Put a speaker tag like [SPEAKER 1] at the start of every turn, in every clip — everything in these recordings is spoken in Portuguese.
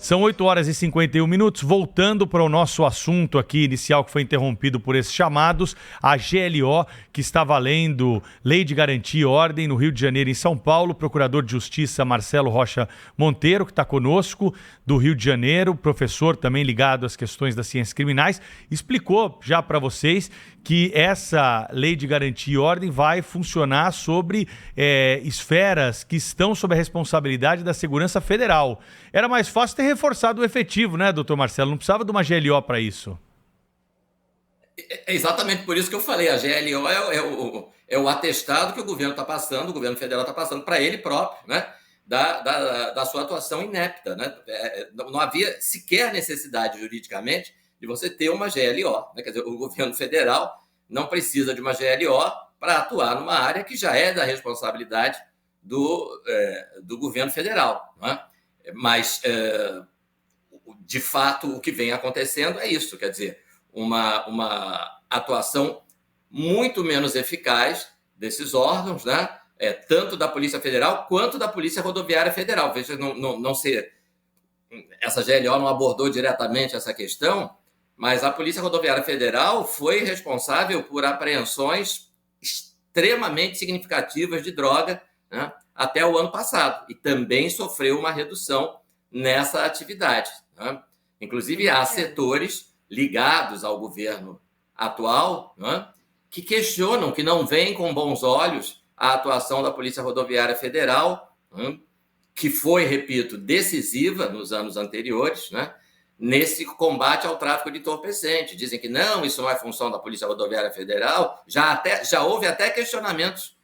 [SPEAKER 1] São 8h51. Voltando para o nosso assunto aqui inicial, que foi interrompido por esses chamados, a GLO, que está valendo Lei de Garantia e Ordem no Rio de Janeiro e em São Paulo. Procurador de Justiça Marcelo Rocha Monteiro, que está conosco, do Rio de Janeiro, professor também ligado às questões das ciências criminais, explicou já para vocês que essa Lei de Garantia e Ordem vai funcionar sobre esferas que estão sob a responsabilidade da Segurança Federal. Era mais fácil ter reforçado o efetivo, né, doutor Marcelo? Não precisava de uma GLO para isso.
[SPEAKER 2] É exatamente por isso que eu falei. A GLO é o atestado que o governo está passando, o governo federal está passando para ele próprio, né, da sua atuação inepta. Né? Não havia sequer necessidade juridicamente de você ter uma GLO. Né? Quer dizer, o governo federal não precisa de uma GLO para atuar numa área que já é da responsabilidade do governo federal. Né? Mas, de fato, o que vem acontecendo é isso, quer dizer, uma atuação muito menos eficaz desses órgãos, né? Tanto da Polícia Federal quanto da Polícia Rodoviária Federal. Veja, essa GLO não abordou diretamente essa questão, mas a Polícia Rodoviária Federal foi responsável por apreensões extremamente significativas de droga, né, até o ano passado, e também sofreu uma redução nessa atividade. Né? Inclusive, há setores ligados ao governo atual, né, que questionam, que não veem com bons olhos a atuação da Polícia Rodoviária Federal, né, que foi, repito, decisiva nos anos anteriores, né, nesse combate ao tráfico de entorpecente. Dizem que não, isso não é função da Polícia Rodoviária Federal. Já houve até questionamentos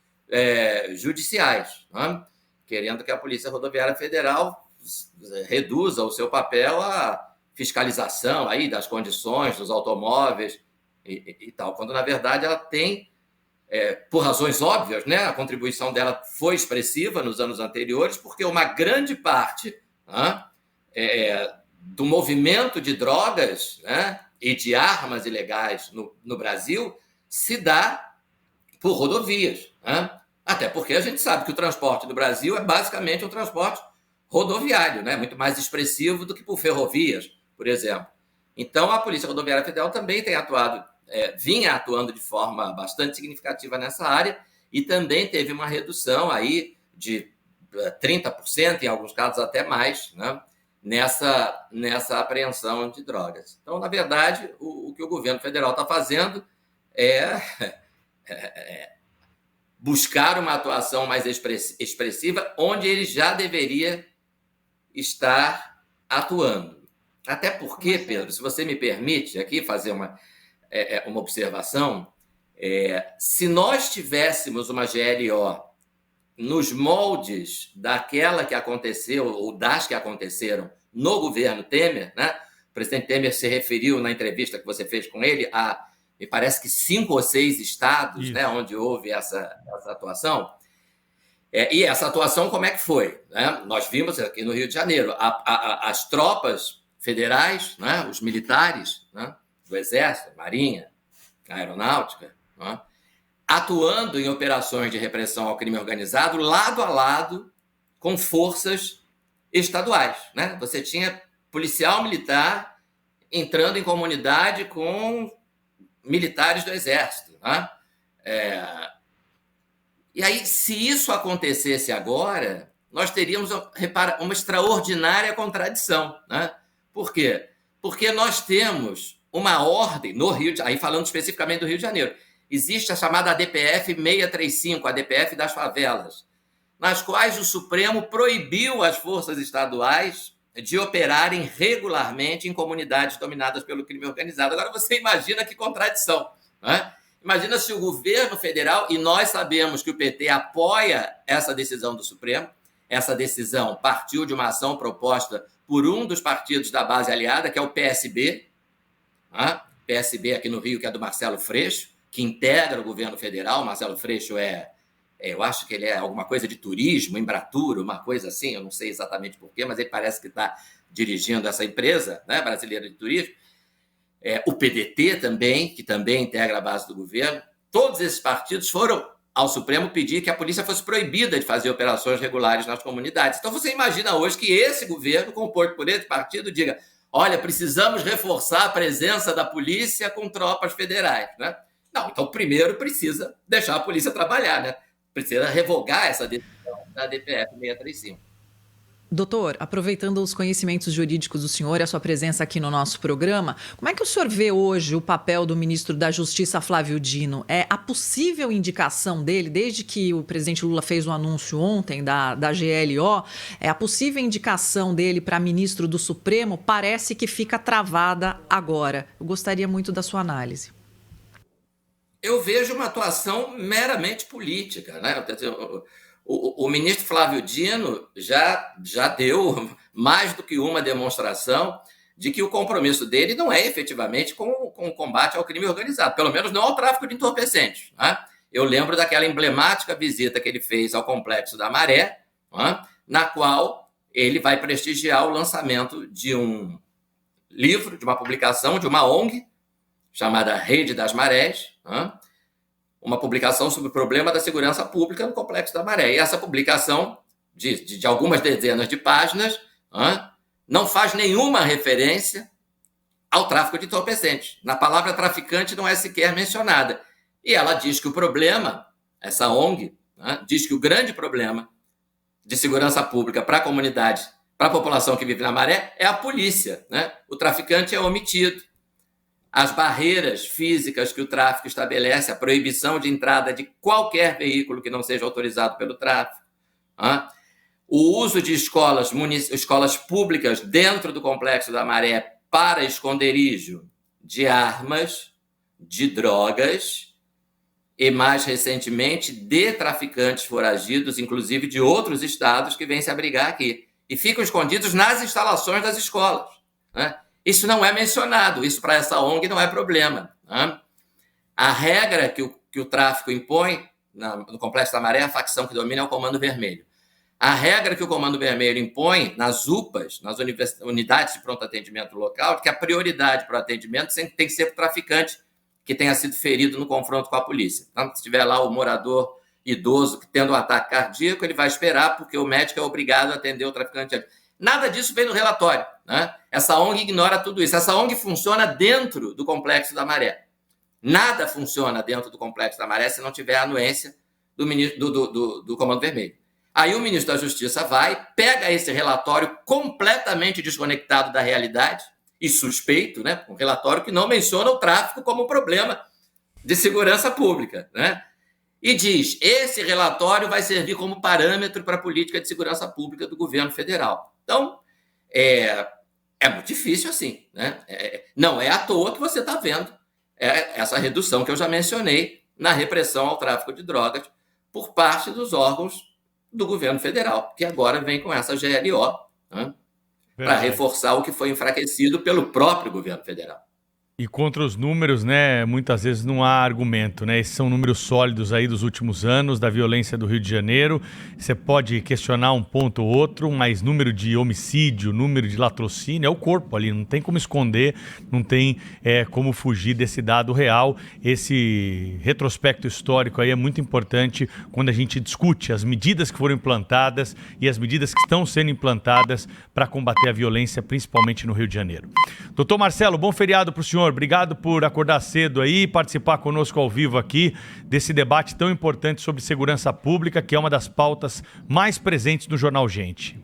[SPEAKER 2] judiciais, né, querendo que a Polícia Rodoviária Federal reduza o seu papel à fiscalização aí das condições dos automóveis e tal, quando, na verdade, ela tem, por razões óbvias, né, a contribuição dela foi expressiva nos anos anteriores, porque uma grande parte, né, do movimento de drogas, né, e de armas ilegais no Brasil se dá por rodovias. Né? Até porque a gente sabe que o transporte do Brasil é basicamente um transporte rodoviário, né? Muito mais expressivo do que por ferrovias, por exemplo. Então, a Polícia Rodoviária Federal também tem vinha atuando de forma bastante significativa nessa área e também teve uma redução aí de 30%, em alguns casos até mais, né, nessa apreensão de drogas. Então, na verdade, o que o governo federal está fazendo é buscar uma atuação mais expressiva onde ele já deveria estar atuando. Até porque, Pedro, se você me permite aqui fazer uma observação, se nós tivéssemos uma GLO nos moldes daquela que aconteceu ou das que aconteceram no governo Temer, né? O presidente Temer se referiu na entrevista que você fez com ele a, me parece que 5 ou 6 estados, né, onde houve essa atuação. E essa atuação, como é que foi? Né? Nós vimos aqui no Rio de Janeiro as tropas federais, né, os militares, né, do Exército, Marinha, Aeronáutica, né, atuando em operações de repressão ao crime organizado lado a lado com forças estaduais. Né? Você tinha policial militar entrando em comunidade com militares do Exército. Né? E aí, se isso acontecesse agora, nós teríamos, uma extraordinária contradição. Né? Por quê? Porque nós temos uma ordem no Rio de Janeiro, aí falando especificamente do Rio de Janeiro, existe a chamada ADPF 635, a ADPF das favelas, nas quais o Supremo proibiu as forças estaduais de operarem regularmente em comunidades dominadas pelo crime organizado. Agora você imagina que contradição, né? Imagina se o governo federal, e nós sabemos que o PT apoia essa decisão do Supremo, essa decisão partiu de uma ação proposta por um dos partidos da base aliada, que é o PSB, né? PSB aqui no Rio, que é do Marcelo Freixo, que integra o governo federal. Marcelo Freixo eu acho que ele é alguma coisa de turismo, Embratur, uma coisa assim, eu não sei exatamente porquê, mas ele parece que está dirigindo essa empresa, né, brasileira de turismo. O PDT também, que também integra a base do governo. Todos esses partidos foram ao Supremo pedir que a polícia fosse proibida de fazer operações regulares nas comunidades. Então você imagina hoje que esse governo, composto por esse partido, diga: olha, precisamos reforçar a presença da polícia com tropas federais, né? Não, então primeiro precisa deixar a polícia trabalhar, né? Precisa revogar essa decisão da DPF 635.
[SPEAKER 3] Doutor, aproveitando os conhecimentos jurídicos do senhor e a sua presença aqui no nosso programa, como é que o senhor vê hoje o papel do ministro da Justiça, Flávio Dino? É a possível indicação dele, desde que o presidente Lula fez o anúncio ontem da GLO, a possível indicação dele para ministro do Supremo parece que fica travada agora. Eu gostaria muito da sua análise.
[SPEAKER 2] Eu vejo uma atuação meramente política, né? O ministro Flávio Dino já deu mais do que uma demonstração de que o compromisso dele não é efetivamente com o combate ao crime organizado, pelo menos não ao tráfico de entorpecentes, né? Eu lembro daquela emblemática visita que ele fez ao Complexo da Maré, né, na qual ele vai prestigiar o lançamento de um livro, de uma publicação, de uma ONG, chamada Rede das Marés, né? Uma publicação sobre o problema da segurança pública no Complexo da Maré. E essa publicação, de algumas dezenas de páginas, não faz nenhuma referência ao tráfico de entorpecentes. Na palavra traficante não é sequer mencionada. E ela diz que o problema, essa ONG, diz que o grande problema de segurança pública para a comunidade, para a população que vive na Maré, é a polícia, né? O traficante é omitido. As barreiras físicas que o tráfico estabelece, a proibição de entrada de qualquer veículo que não seja autorizado pelo tráfico, o uso de escolas públicas dentro do Complexo da Maré para esconderijo de armas, de drogas e, mais recentemente, de traficantes foragidos, inclusive de outros estados que vêm se abrigar aqui, e ficam escondidos nas instalações das escolas, né? Isso não é mencionado, isso para essa ONG não é problema, né? A regra que o tráfico impõe no Complexo da Maré, a facção que domina é o Comando Vermelho. A regra que o Comando Vermelho impõe nas UPAs, nas unidades de pronto atendimento local, é que a prioridade para o atendimento tem que ser para o traficante que tenha sido ferido no confronto com a polícia. Então, se tiver lá o morador idoso tendo um ataque cardíaco, ele vai esperar porque o médico é obrigado a atender o traficante. Nada disso vem no relatório, né? Essa ONG ignora tudo isso. Essa ONG funciona dentro do Complexo da Maré. Nada funciona dentro do Complexo da Maré se não tiver a anuência do Comando Vermelho. Aí o ministro da Justiça pega esse relatório completamente desconectado da realidade e suspeito, né? Um relatório que não menciona o tráfico como problema de segurança pública, né? E diz: esse relatório vai servir como parâmetro para a política de segurança pública do governo federal. Então, é muito difícil assim, né? Não é à toa que você está vendo essa redução que eu já mencionei na repressão ao tráfico de drogas por parte dos órgãos do governo federal, que agora vem com essa GLO, né, para reforçar o que foi enfraquecido pelo próprio governo federal.
[SPEAKER 1] E contra os números, né, muitas vezes não há argumento, né? Esses são números sólidos aí dos últimos anos, da violência do Rio de Janeiro. Você pode questionar um ponto ou outro, mas número de homicídio, número de latrocínio, é o corpo ali, não tem como esconder, não tem como fugir desse dado real. Esse retrospecto histórico aí é muito importante quando a gente discute as medidas que foram implantadas e as medidas que estão sendo implantadas para combater a violência, principalmente no Rio de Janeiro. Doutor Marcelo, bom feriado para o senhor. Obrigado por acordar cedo aí e participar conosco ao vivo aqui desse debate tão importante sobre segurança pública, que é uma das pautas mais presentes no Jornal Gente.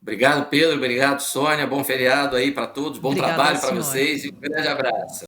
[SPEAKER 2] Obrigado, Pedro. Obrigado, Sônia. Bom feriado aí para todos. Bom trabalho para vocês e um grande abraço.